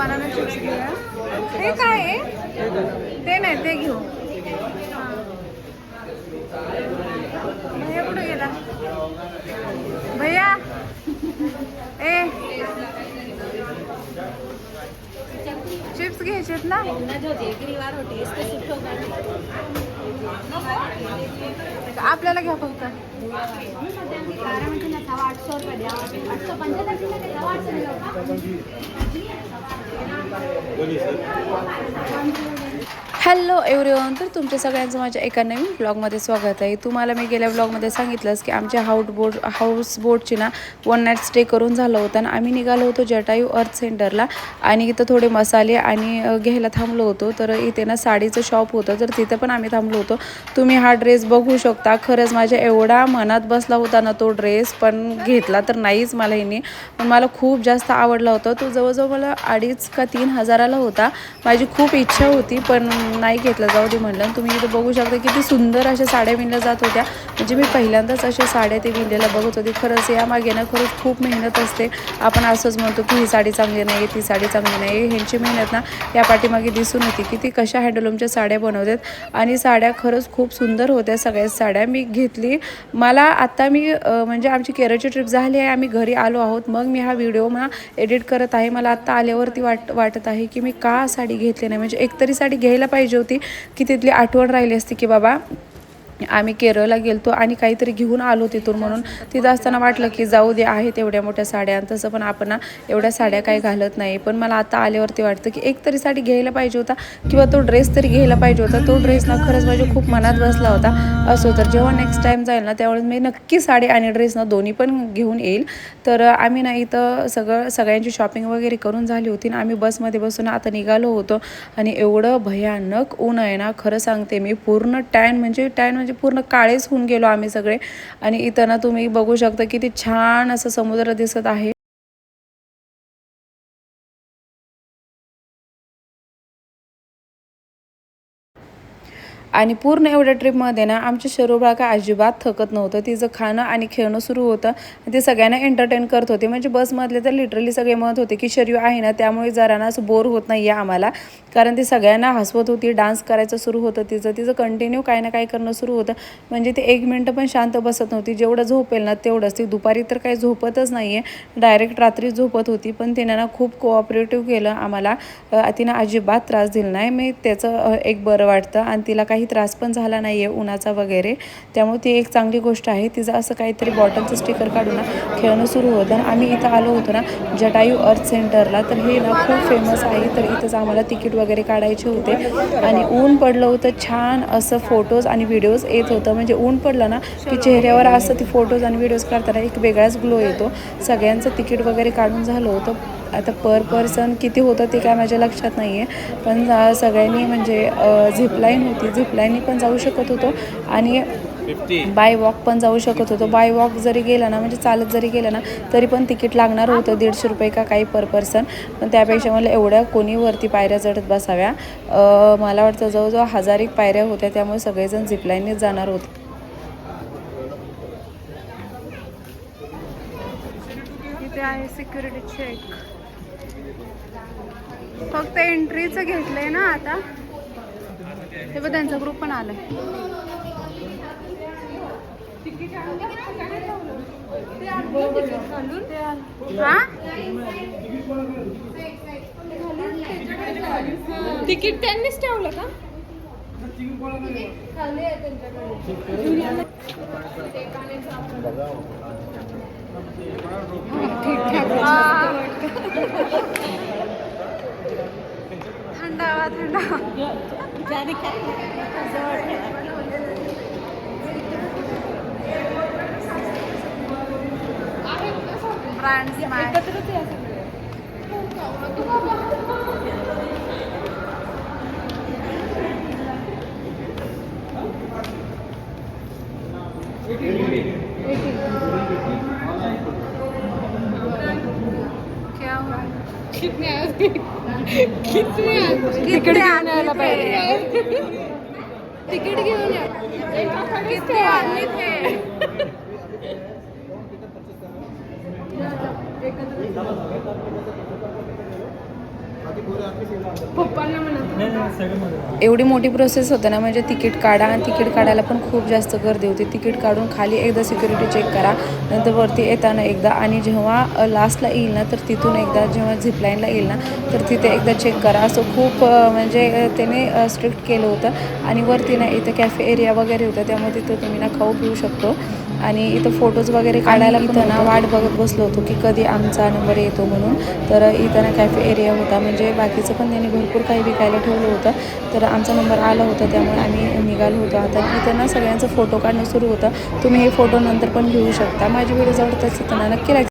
Banana chips घ्या. ते काय आहे? ते नाही, ते घेऊ. भैया कुठे गेला? भैया ए चिप्स घ्यायचेत ना. आपल्याला घ्या फक्त. हॅलो एव्हरीवन, तर तुमच्या सगळ्यांचं माझ्या एका नवीन ब्लॉगमध्ये स्वागत आहे. तुम्हाला मी गेल्या ब्लॉगमध्ये सांगितलंच की आमच्या हाऊस बोटची ना 1 नाईट स्टे करून झालं होतं आणि आम्ही निघालो होतो जटायू अर्थ सेंटरला आणि इथं थोडे मसाले आणि घ्यायला थांबलो होतो. तर इथे ना साडीचं शॉप होतं, तर तिथं पण आम्ही थांबलो होतो. तुम्ही हा ड्रेस बघू शकता. खरंच माझ्या एवढा मनात बसला होता ना तो ड्रेस, पण घेतला तर नाहीच मला हिने, पण मला खूप जास्त आवडला होता. तो जवळजवळ मला 2,500 का 3,000ला होता. माझी खूप इच्छा होती पण नाही घेतलं, जाऊ दे म्हणलं. तुम्ही इथं बघू शकता किती सुंदर अशा साड्या विणल्या जात होत्या. म्हणजे मी पहिल्यांदाच अशा साड्या ते विणलेल्या बघत होते. खरंच यामागे ना खरंच खूप मेहनत असते. आपण असंच म्हणतो की ही साडी चांगली नाही, ती साडी चांगली नाही. ह्यांची मेहनत ना या पाठीमागे दिसून होती की ती कशा हँडलूमच्या साड्या बनवतात आणि साड्या खरंच खूप सुंदर होत्या. सगळ्याच साड्या मी घेतली. मला आता मी म्हणजे आमची केरळची ट्रिप झाली आहे, आम्ही घरी आलो आहोत, मग मी हा व्हिडिओ एडिट करत आहे. मला आत्ता आल्यावरती वाटत आहे की मी का साडी घेतली नाही. म्हणजे एकतरी साडी घ्यायला पाहिजे होती की तिथली आठवण राहिली असती की बाबा आम्ही केरळला गेलतो आणि काहीतरी घेऊन आलो तिथून. म्हणून तिथं असताना वाटलं की जाऊ दे, आहेत एवढ्या मोठ्या साड्या. तसं पण आपण ना एवढ्या साड्या काही घालत नाही. पण मला आता आल्यावरती वाटतं की एक तरी साडी घ्यायला पाहिजे होता किंवा तो ड्रेस तरी घ्यायला पाहिजे होता. तो ड्रेस ना खरंच माझ्या खूप मनात बसला होता. असो तर जेव्हा नेक्स्ट टाईम जाईल ना त्यावेळेस मी नक्की साडी आणि ड्रेस ना दोन्ही पण घेऊन येईल. तर आम्ही ना इथं सगळ्यांची शॉपिंग वगैरे करून झाली होती ना आम्ही बसमध्ये बसून आता निघालो होतो. आणि एवढं भयानक ऊन आहे ना, खरं सांगते मी, पूर्ण टॅन म्हणजे पूर्ण काळेच होऊन गेलो आम्ही सगळे. आणि इथं ना तुम्ही बघू शकता किती छान असं समुद्र दिसत आहे. आणि पूर्ण एवढ्या ट्रिपमध्ये ना आमच्या शरूबाळ का अजिबात थकत नव्हतं. तिचं खाणं आणि खेळणं सुरू होतं. ते सगळ्यांना एंटरटेन करत होते. म्हणजे बसमधले तर लिटरली सगळे म्हणत होते की शर्यू आहे ना त्यामुळे जरा ना असं बोर होत नाही आहे आम्हाला, कारण ती सगळ्यांना हसवत होती. डान्स करायचं सुरू होतं तिचं कंटिन्यू काही ना काही करणं सुरू होतं. म्हणजे ती 1 मिनटं पण शांत बसत नव्हती. जेवढं झोपेल ना तेवढंच. ती दुपारी तर काही झोपतच नाही आहे, डायरेक्ट रात्री झोपत होती. पण तिने ना खूप कोऑपरेटिव्ह केलं आम्हाला. तिनं अजिबात त्रास दिला नाही. मी त्याचं एक बरं वाटतं. आणि तिला काही त्रास पण झाला नाही आहे उन्हाचा वगैरे, त्यामुळे ती एक चांगली गोष्ट आहे. तिचं असं काहीतरी बॉटलचं स्टिकर काढून ना खेळणं सुरू होतं. आम्ही इथं आलो होतो ना जटायू अर्थ सेंटरला, तर हे ना खूप फेमस आहे. तर इथंच आम्हाला तिकीट वगैरे काढायचे होते. आणि ऊन पडलं होतं, छान असं फोटोज आणि व्हिडिओज येत होतं. म्हणजे ऊन पडलं ना की चेहऱ्यावर असं ती फोटोज आणि व्हिडिओज काढताना एक वेगळाच ग्लो येतो. सगळ्यांचं तिकीट वगैरे काढून झालं होतं. आता पर पर्सन किती होतं ते काय माझ्या लक्षात नाही आहे, पण सगळ्यांनी म्हणजे झिपलाईन होती, झिपलाईननी पण जाऊ शकत होतो आणि बाय वॉक पण जाऊ शकत होतो. बाय वॉक जरी गेला ना, म्हणजे चालत जरी गेलं ना तरी पण तिकीट लागणार होतं 150 रुपये का काही पर पर्सन. पण त्यापेक्षा मला एवढ्या कोणी वरती पायऱ्या चढत बसाव्या. मला वाटतं जवळजवळ 1000 पायऱ्या होत्या, त्यामुळे सगळेजण झिपलाईननीच जाणार होते. इथे आहे सिक्युरिटी चेक. फक्त एंट्रीचं घेतलंय ना आता. ते बघ त्यांचा ग्रुप पण आलाय. तिकीट त्यांनीच ठेवलं का? थंडावा थंडावा. ब्रँड्स क्या हुआ? तिकीट घेऊन यायला पाहिजे. तिकीट घेऊन या. किती आदमी थे? पप्पांना म्हणत एवढी मोठी प्रोसेस होते ना, म्हणजे तिकीट काढा आणि तिकीट काढायला पण खूप जास्त गर्दी होती. तिकीट काढून खाली एकदा सिक्युरिटी चेक करा, नंतर वरती येताना एकदा, आणि जेव्हा लास्टला येईल ना तर तिथून एकदा, जेव्हा झिपलाईनला येईल ना तर तिथे एकदा चेक करा. असं खूप म्हणजे त्याने स्ट्रिक्ट केलं होतं. आणि वरती ना इथं कॅफे एरिया वगैरे होतं, त्यामुळे तिथं तुम्ही ना खाऊ पिऊ शकतो. आणि इथं फोटोज वगैरे काढायला इथं ना वाट बघत बसलो होतो की कधी आमचा नंबर येतो म्हणून. तर इथं ना कॅफे एरिया होता, म्हणजे बाकीचं पण त्यांनी भरपूर काही विकायला ठेवलं होतं. तर आमचा नंबर आला होता, त्यामुळे आम्ही निघालो होतो. आता इथं ना सगळ्यांचं फोटो काढणं सुरू होतं. तुम्ही हे फोटो नंतर पण घेऊ शकता. माझी व्हिडिओ आवडत असेल तर नक्की लाईक